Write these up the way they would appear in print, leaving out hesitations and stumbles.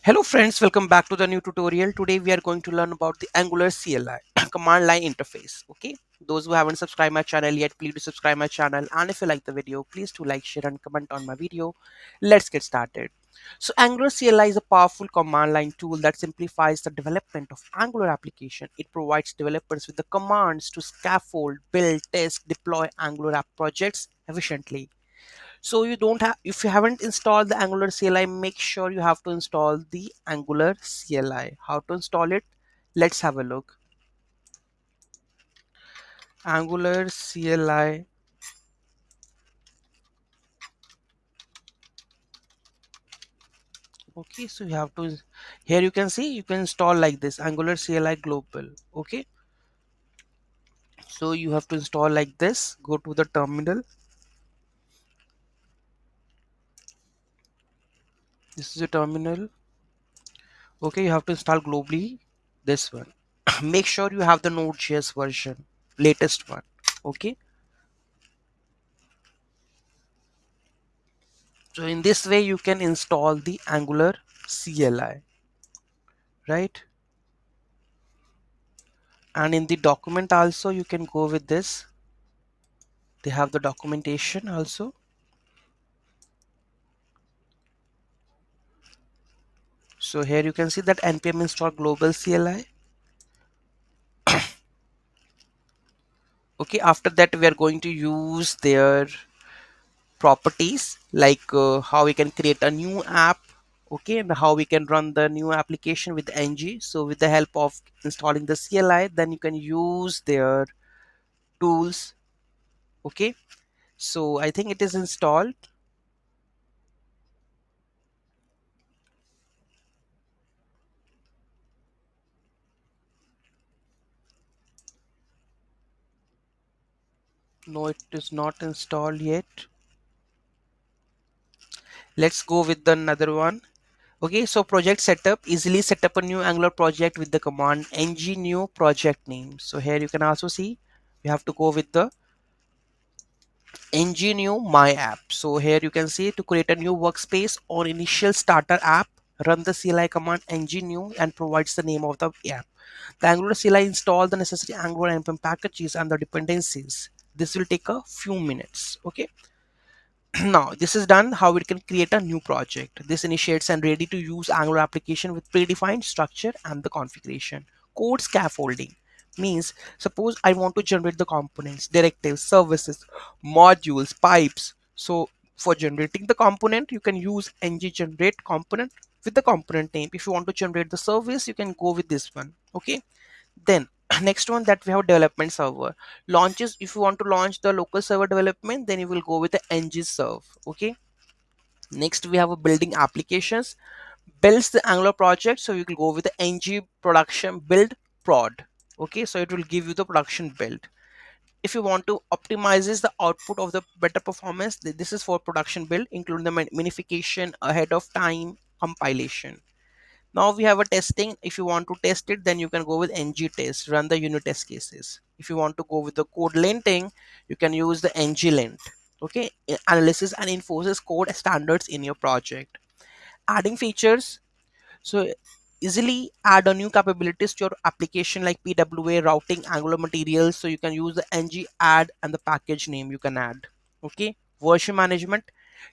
Hello friends, welcome back to the new tutorial. Today we are going to learn about the Angular CLI command line interface. Okay, those who haven't subscribed my channel yet, please do subscribe my channel, and if you like the video, please do like, share and comment on my video. Let's get started. So Angular CLI is a powerful command line tool that simplifies the development of Angular application. It provides developers with the commands to scaffold, build, test, deploy Angular app projects efficiently. So you don't have, if you haven't installed the Angular CLI, make sure you have to install the Angular CLI. How to install it? Let's have a look. Angular CLI. Okay, so you have to, here you can see you can install like this Angular CLI global. Okay, so you have to install like this. Go to the terminal. This is a terminal. Okay, you have to install globally this one. Make sure you have the Node.js version, latest one. Okay, so in this way you can install the Angular CLI, right? And in the document also you can go with this. They have the documentation also. So here you can see that npm install global CLI. Okay, after that we are going to use their properties like how we can create a new app. Okay, and how we can run the new application with ng. So with the help of installing the CLI, then you can use their tools. Okay, so I think it is installed. No, it is not installed yet. Let's go with the another one. Okay, so project setup, easily set up a new Angular project with the command ng new project name. So here you can also see you have to go with the ng new my app. So here you can see to create a new workspace or initial starter app, run the CLI command ng new and provides the name of the app. The Angular CLI install the necessary Angular npm packages and the dependencies. This will take a few minutes. Okay, now this is done. How it can create a new project. This initiates and ready to use Angular application with predefined structure and the configuration. Code scaffolding means suppose I want to generate the components, directives, services, modules, pipes. So for generating the component you can use ng generate component with the component name. If you want to generate the service you can go with this one. Okay, then next one that we have development server launches. If you want to launch the local server development, then you will go with the ng serve. Okay, next we have a building applications, builds the Angular project, so you will go with the ng production build prod. Okay, so it will give you the production build. If you want to optimizes the output of the better performance, this is for production build, including the minification ahead of time compilation. Now we have a testing. If you want to test it, then you can go with ng test, run the unit test cases. If you want to go with the code linting, you can use the ng lint. Okay, analysis and enforces code standards in your project. Adding features, so easily add a new capabilities to your application like PWA, routing, Angular materials. So you can use the ng add and the package name you can add. Okay, version management,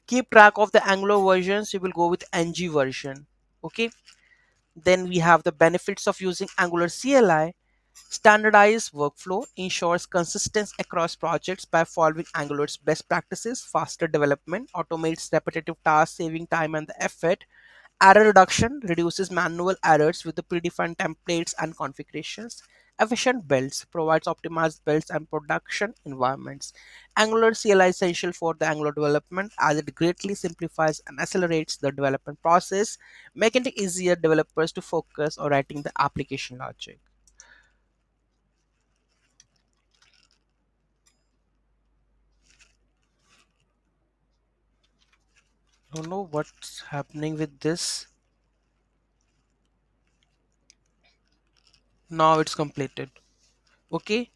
keep track of the Angular versions. You will go with ng version. Okay, then we have the benefits of using Angular CLI. Standardized workflow ensures consistency across projects by following Angular's best practices. Faster development automates repetitive tasks, saving time and the effort. Error reduction reduces manual errors with the predefined templates and configurations. Efficient builds provides optimized builds and production environments. Angular CLI is essential for the Angular development as it greatly simplifies and accelerates the development process, making it easier developers to focus on writing the application logic. I don't know what's happening with this. Now it's completed. Okay,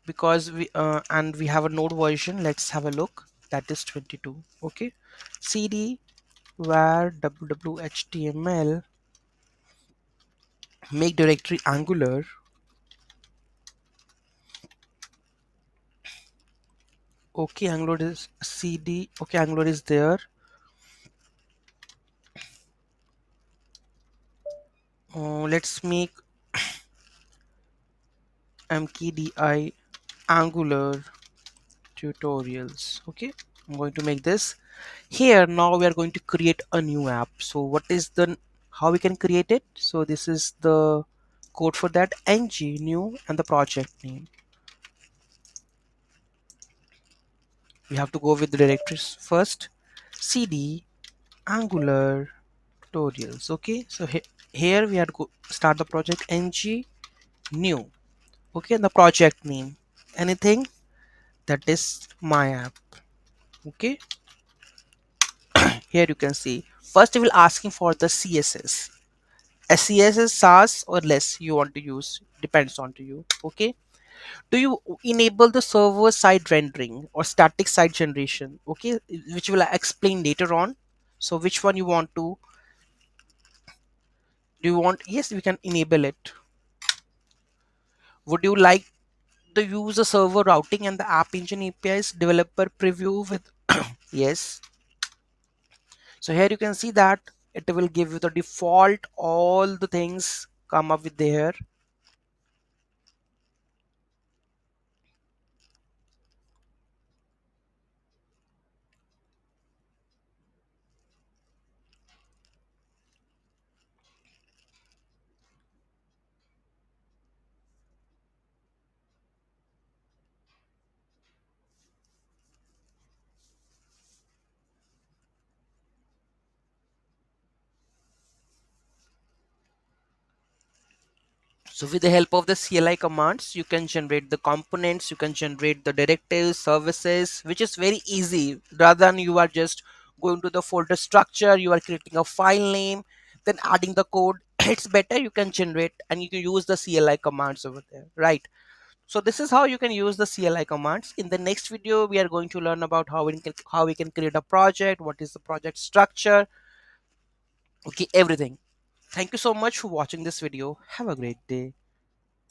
because we have a node version. Let's have a look. That is 22. Okay, cd var www.html make directory Angular. Okay, Angular is cd. Okay, Angular is there. Let's make mkdi Angular tutorials. Okay, I'm going to make this. Here now we are going to create a new app. So what is the how we can create it? So this is the code for that. Ng new and the project name. We have to go with the directories first. Cd Angular tutorials. Okay, so here we are to start the project. Ng new. Okay, and the project name. Anything that is my app. Okay, here you can see. First, it will asking for the CSS. A CSS SARS or less you want to use depends on to you. Okay, do you enable the server side rendering or static site generation? Okay, which will I explain later on. So which one you want to do? You want, yes, we can enable it. Would you like to use the server routing and the app engine APIs developer preview with yes. So here you can see that it will give you the default all the things come up with there. So with the help of the CLI commands, you can generate the components, you can generate the directives, services, which is very easy. Rather than you are just going to the folder structure, you are creating a file name, then adding the code. It's better you can generate and you can use the CLI commands over there, right? So this is how you can use the CLI commands. In the next video, we are going to learn about how we can create a project, what is the project structure, okay, everything. Thank you so much for watching this video. Have a great day.